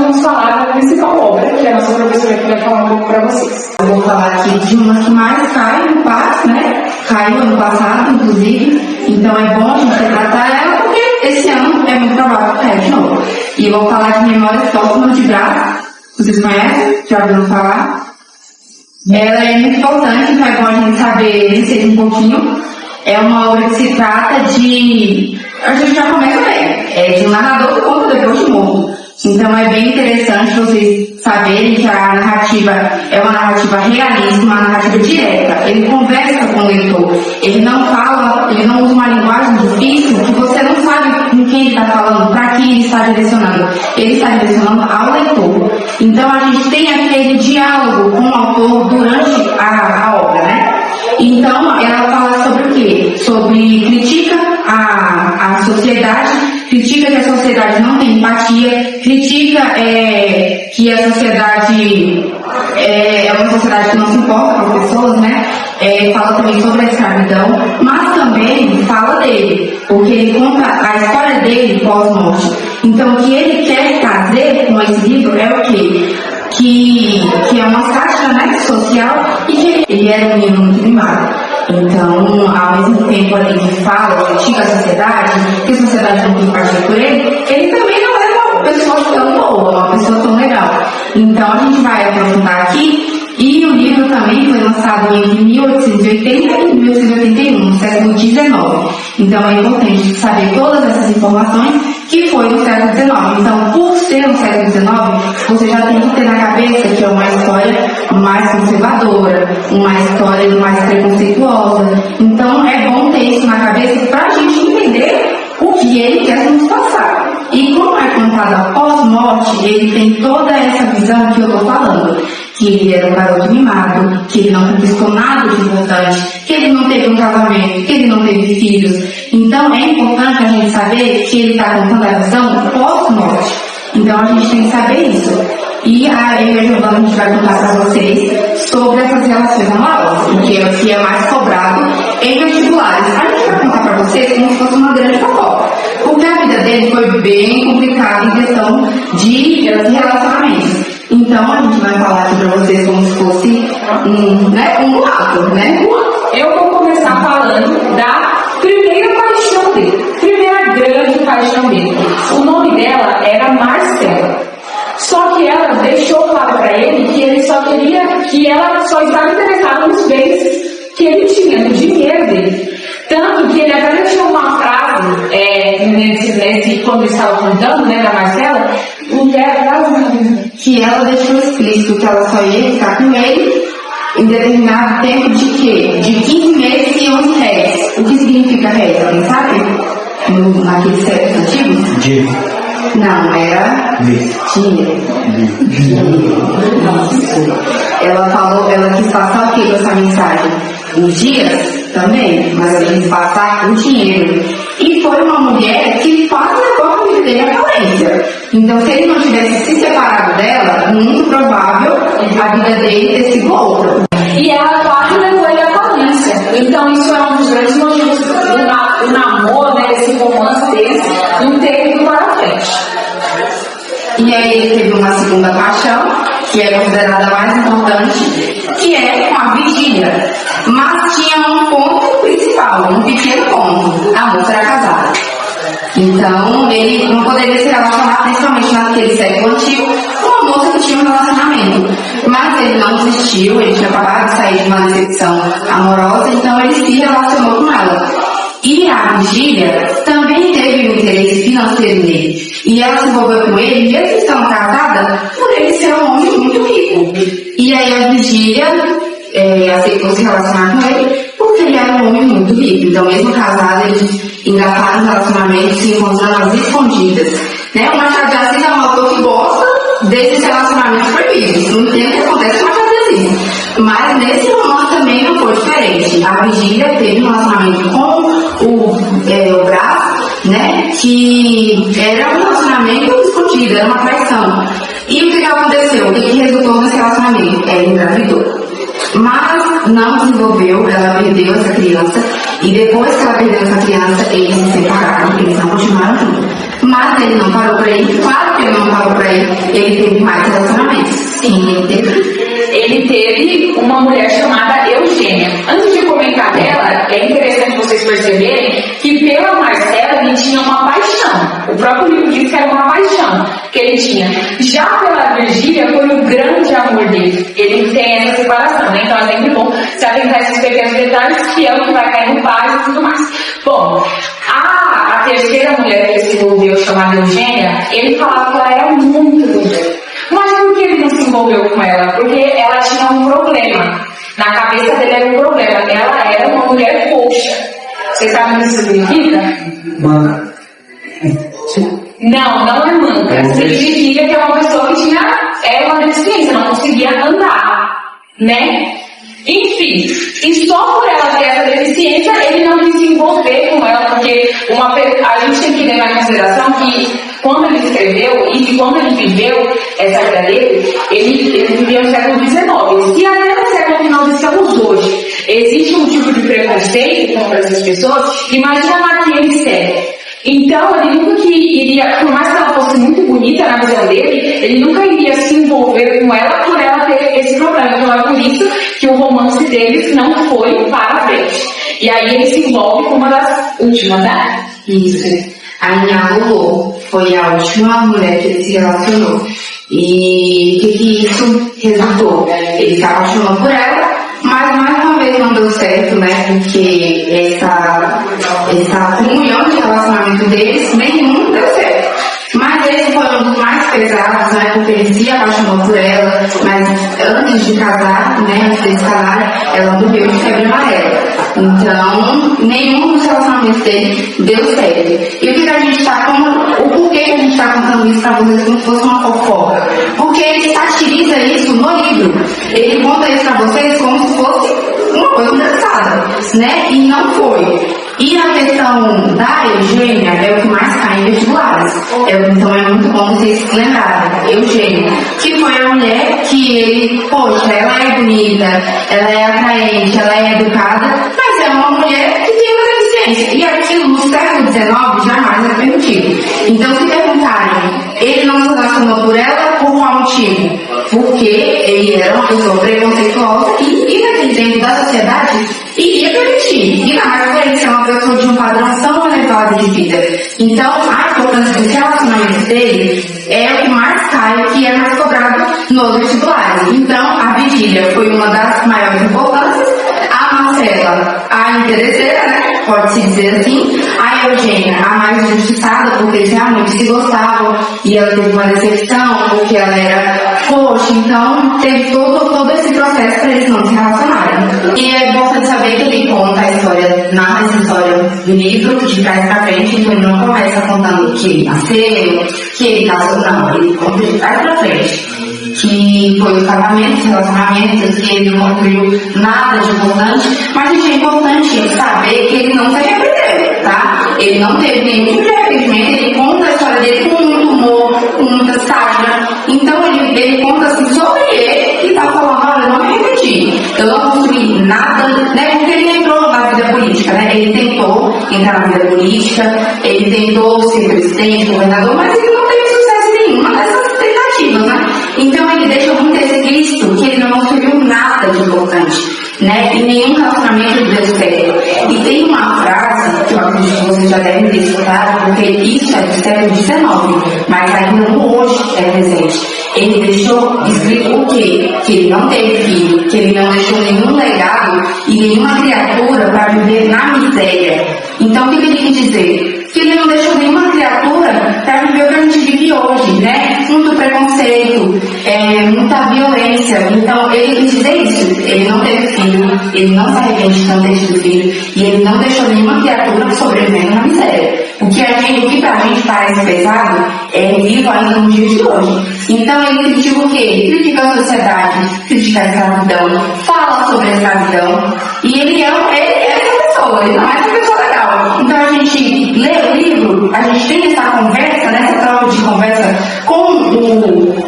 vamos falar da principal obra, que a nossa professora aqui vai falar um pouco para vocês. Eu vou falar aqui de uma que mais cai no passo, né? Caiu ano passado, inclusive. Então é bom a gente tratar ela, porque esse ano é muito provável que caia de novo. E eu vou falar de Memórias Póstumas de Brás. Vocês conhecem? Já ouviram falar? Ela é muito importante, então é bom a gente saber disso um pouquinho. É uma obra que se trata de... A gente já começa bem. É de um narrador que conta depois de morto. Então é bem interessante vocês saberem que a narrativa é uma narrativa realista, uma narrativa direta. Ele conversa com o leitor. Ele não fala, ele não usa uma linguagem difícil que você não sabe com quem ele está falando, para quem ele está direcionando. Ele está direcionando ao leitor. Então a gente tem aquele diálogo com o autor durante a obra, né? Então ela fala sobre o quê? Sobre critica a sociedade, critica que a sociedade não tem empatia, critica que a sociedade é uma sociedade que não se importa com as pessoas, né? Fala também sobre a escravidão, mas também fala dele, porque ele conta a história dele pós-morte. Então o que ele quer trazer com esse livro é o quê? Que é uma sátira, né, social, e que ele era um menino muito mimado. Então, ao mesmo tempo ali que fala, critica a sociedade, que a sociedade não tem empatia por ele também não é uma pessoa tão boa, uma pessoa tão legal. Então, a gente vai aprofundar aqui, e o livro também foi lançado entre 1880 e 1881, no século XIX. Então, é importante saber todas essas informações que foi no século XIX. Então, por ser no século XIX, você já tem que ter na cabeça que é uma história mais conservadora, uma história mais preconceituosa. Então, é bom ter isso na cabeça para a gente entender o que ele quer nos passar. E como é contado após morte, ele tem toda essa visão que eu estou falando. Que ele era um garoto mimado, que ele não conquistou nada de importante, que ele não teve um casamento, que ele não teve filhos. Então é importante a gente saber que ele está contando a visão pós-morte. Então a gente tem que saber isso. E eu e a Giovana, a gente vai contar para vocês sobre essas relações amorosas, porque é o que é mais cobrado em vestibulares. A gente vai contar para vocês como se fosse uma grande fofoca, porque a vida dele foi bem complicada em questão de relacionamentos. Então a gente vai falar aqui para vocês como se fosse um ato, né? Eu vou começar falando da primeira paixão dele, primeira grande paixão dele. O nome dela era Marcela. Só que ela deixou claro para ele que ela só estava interessada nos bens que ele tinha, no dinheiro dele. Tanto que ele até deixou uma frase, quando ele estava contando, né, da Marcela, que ela deixou explícito que ela só ia ficar com ele em determinado tempo de quê? De 15 meses e 11 réis. O que significa réis? Alguém sabe? Naqueles séculos antigos? Dia. Não, era dinheiro. Ela quis passar o que com essa mensagem? Os dias também, mas ela quis passar o dinheiro. E foi uma mulher que quase levou a vida dele à falência. Então, se ele não tivesse se separado dela, muito provável a vida dele ter sido outra. E ela quase levou ele à falência. Então, isso é um dos grandes motivos do namoro, né, desse romance deles, não ter ido para frente. E aí ele teve uma segunda paixão, que é considerada a mais importante, que é com a Virgília. Mas tinha um ponto principal, um pequeno ponto: a moça era casada. Então ele não poderia se relacionar, principalmente naquele século antigo, com uma moça que tinha um relacionamento. Mas ele não desistiu, ele tinha acabado de sair de uma decepção amorosa, então ele se relacionou com ela. E a Virgília também teve um interesse financeiro nele. E ela se envolveu com ele, mesmo estando casada, por ele ser um homem muito rico. E aí a Virgília aceitou se relacionar com ele, porque ele era um homem muito rico. Então, mesmo casada, eles engafaram os relacionamentos, se encontrando às escondidas. Né? O Machado de Assis é um autor que gosta desses relacionamentos proibidos. Não tem o que acontece com o Machado de Assis. Mas nesse romance também não foi diferente. A Virgília teve um relacionamento com o Brás, né? Que era um relacionamento escondido, era uma traição. E o que aconteceu? O que resultou nesse relacionamento? Ela engravidou. Mas não desenvolveu, ela perdeu essa criança. E depois que ela perdeu essa criança, eles se separaram, eles não continuaram juntos. Mas ele não parou por aí, claro que ele não parou por aí, ele teve mais relacionamentos. Sim, ele teve. Ele teve uma mulher chamada Eugênia. Antes de comentar dela, é interessante vocês perceberem que pela Marcela ele tinha uma paixão. O próprio livro diz que era uma paixão que ele tinha. Já pela Virgília foi o grande amor dele. Ele tem essa separação, né? Então é sempre bom se atentar a esses pequenos detalhes, que é o que vai cair no paz e tudo mais. Bom, a terceira mulher que ele se envolveu, chamada Eugênia, ele falava que ela era muito bonita. Mas por que ele não se envolveu com ela? Porque ela tinha um problema. Na cabeça dele era um problema. Ela era uma mulher coxa. Vocês sabem o que isso significa? Manca. Não é manca. Significa que é uma pessoa que era uma deficiência, não conseguia andar. Né? Enfim, e só por ela ter essa deficiência, ele não quis se envolver com ela, porque a gente tem que levar em consideração que quando ele escreveu e que quando ele viveu essa vida dele, ele viveu no século XIX. Se até no século que nós estamos hoje existe um tipo de preconceito contra essas pessoas, imagina naquele século. Então, ele nunca iria, por mais que ela fosse muito bonita na visão dele, ele nunca iria se envolver com ela por ela ter esse problema. Então, é por isso que o romance deles não foi para frente. E aí ele se envolve com uma das últimas, né? Isso. A Nha Lulu foi a última mulher que ele se relacionou. E o que isso resultou? Ele se apaixonou por ela, mas mais uma vez não deu certo, né? Porque essa comunhão de relacionamento deles, nenhum deu certo. Mas esse foi um dos mais pesados, né? Porque ele se apaixonou por ela, mas antes de casar, né? Antes de casar, ela morreu de febre amarela. Então, nenhum dos relacionamentos dele deu certo. E o que a gente está o porquê que a gente está contando isso para vocês como se fosse uma fofoca? Porque ele satiriza isso no livro. Ele conta isso para vocês como se fosse uma coisa engraçada, né? E não foi. E a questão da Eugênia é o que mais cai em vestibulares. Então é muito bom vocês se lembrarem. Eugênia, que foi a mulher que ele, poxa, ela é bonita, ela é atraente, ela é educada, mas é uma mulher que tem uma deficiência. E aquilo no século XIX jamais é permitido. Então, se perguntarem, ele não se relacionou por ela por qual motivo? Porque ele era uma pessoa preconceituosa e naquele tempo da sociedade iria permitir. E na mais por ele ser uma pessoa de um padrão tão elevado de vida. Então, a importância dos relacionamentos dele é o que mais cai, que é mais cobrado nos vestibulares. Então, a Virgília foi uma das maiores importâncias, a Marcela, a interesseira, né? Pode-se dizer assim, a Eugênia, a mais injustiçada, porque eles realmente se gostavam e ela teve uma decepção, porque ela era coxa, então teve todo esse processo para eles não se relacionarem. E é importante saber que ele conta a história, narra essa história do livro, de trás para frente, então ele não começa contando que ele nasceu, que ele casou, não, ele conta de trás para frente. Que foi os casamentos, relacionamentos, que ele não construiu nada de importante, mas gente, é importante saber que ele não se arrependeu, tá? Ele não teve nenhum tipo de arrependimento, ele conta a história dele com muito humor, com muita sátira. Então ele conta assim sobre ele e tá falando, olha, eu não me arrependi, eu não construí nada, né? Porque ele entrou na vida política, né? Ele tentou entrar na vida política, ele tentou ser presidente, governador, mas ele não teve sucesso nenhuma dessas tentativas, né? Então ele deixa muito explícito que ele não construiu nada de importante, né? E nenhum relacionamento deu certo. E tem uma frase que eu acredito que vocês já devem ter escutado, porque isso é do século XIX, mas ainda no hoje é presente. Ele deixou escrito o quê? Que ele não teve filho, que ele não deixou nenhum legado e nenhuma criatura para viver na miséria. Então o que ele quis dizer? Que ele não deixou nenhuma criatura para viver o que a gente vive hoje, né? Muito preconceito, muita violência. Então ele quis dizer isso. Ele não teve filho, ele não se arrepende de não ter tido filho e ele não deixou nenhuma criatura sobrevivendo na miséria. O que pra gente parece pesado é vivo ainda nos dias de hoje. Então ele critica o quê? Critica a sociedade, critica a escravidão, fala sobre a escravidão e ele é essa pessoa, ele não é essa pessoa legal. Então a gente lê o livro, a gente tem essa conversa, né, essa troca de conversa com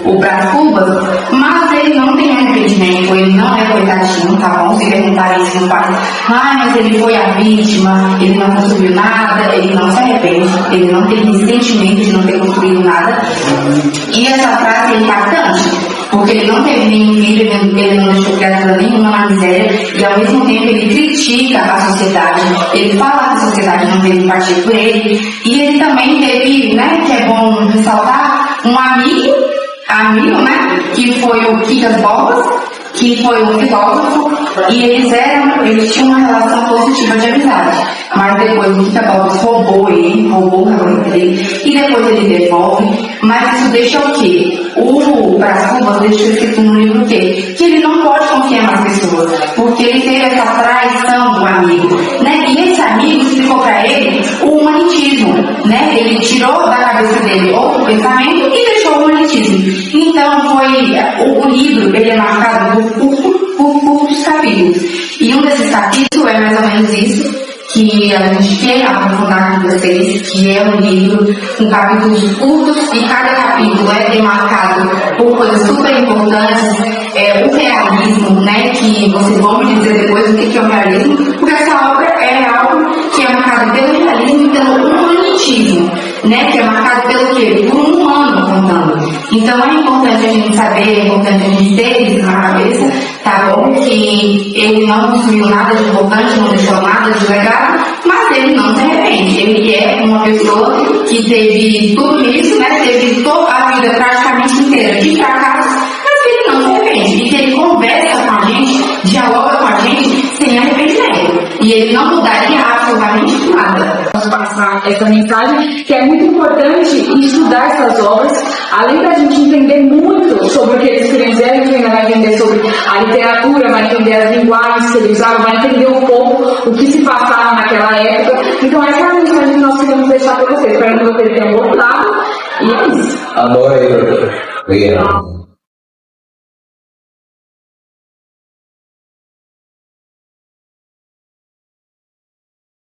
o Brás Cubas, mas ele não tem arrependimento, ele não é coitadinho. baixinho, tá bom? Se perguntar isso no pai, mas ele foi a vítima, ele não construiu nada, ele não se arrepende, ele não tem ressentimento de não ter construído nada. E essa frase é impactante, porque ele não teve nenhum filho, ele não deixou criatura nenhuma na miséria, e ao mesmo tempo ele critica a sociedade, ele fala que a sociedade não teve empatia por ele, e ele também teve, né, que é bom ressaltar, um amigo, né, que foi o Quincas Borba, que foi um filósofo, e eles tinham uma relação positiva de amizade. Mas depois o Quincas Borba roubou o casamento dele, e depois ele devolve. Mas isso deixa o quê? O Brás Cubas deixa escrito no livro o quê? Que ele não pode confiar nas pessoas, porque ele teve essa traição do amigo, né? E esse amigo explicou para ele o humanitismo, né? Ele tirou da cabeça dele outro pensamento e deixou o humanitismo. Então o livro, ele é marcado por curtos capítulos. E um desses capítulos é mais ou menos isso que a gente quer aprofundar com vocês, que é um livro com capítulos curtos, e cada capítulo é demarcado por coisas super importantes, o realismo, né, que vocês vão me dizer depois o que é o realismo, porque essa obra é algo que é marcado pelo realismo e pelo humanitismo, né, que é marcado pelo quê? Por um humano contando. Então é importante a gente saber, é importante a gente ter isso na cabeça, tá bom? Que ele não construiu nada de importante, não deixou nada de legado, mas ele não se arrepende. Ele é uma pessoa que teve tudo isso, né? Teve toda a vida praticamente inteira de fracasso, mas que ele não se arrepende. E que ele conversa com a gente, dialoga com a gente sem arrependimento. E ele não mudaria absolutamente nada. Vamos passar essa mensagem, que é muito importante estudar essas obras, além da gente entender muito sobre o que eles fizeram, a gente ainda vai entender sobre a literatura, vai entender as linguagens que eles usavam, vai entender um pouco o que se passava naquela época. Então essa é a mensagem que nós queremos deixar para vocês. Espero que vocês tenham gostado. E é isso. Adorei, professor. Obrigado.